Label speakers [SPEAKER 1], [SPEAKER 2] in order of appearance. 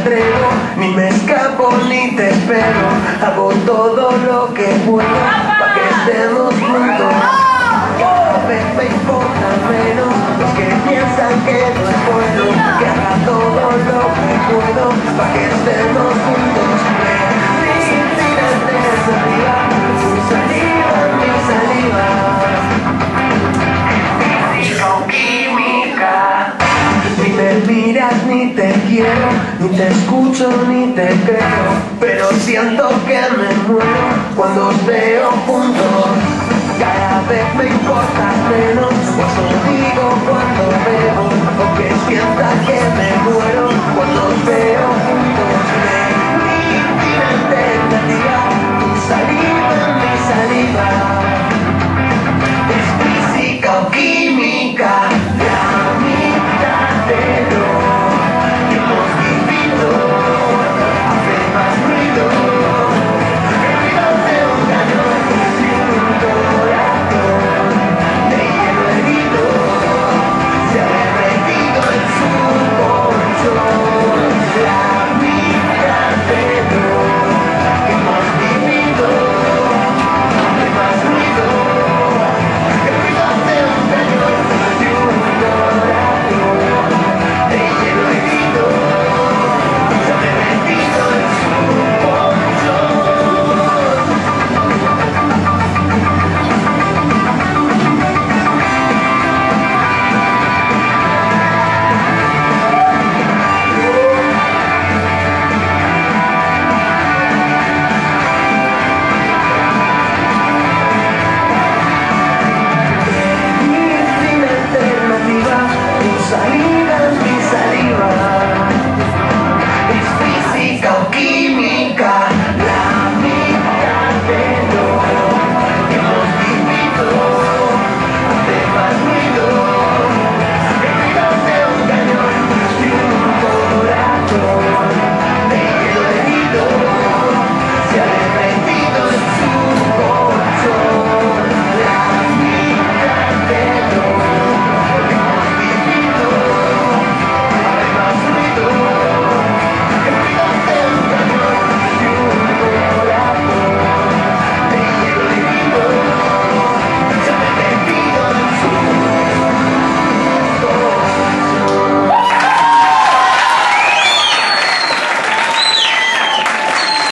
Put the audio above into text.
[SPEAKER 1] atrevo, ni me escapo ni te espero. Hago todo lo que puedo para que estemos juntos. Cada vez me importa menos los que piensan que no puedo. Que haga todo lo que puedo para que estemos juntos. Tírate hacia arriba, tu saliva, mi saliva. Con química. Ni me miras ni te quiero, ni te escucho ni te creo, pero siento que me muero cuando os veo juntos. Cada vez me importas menos,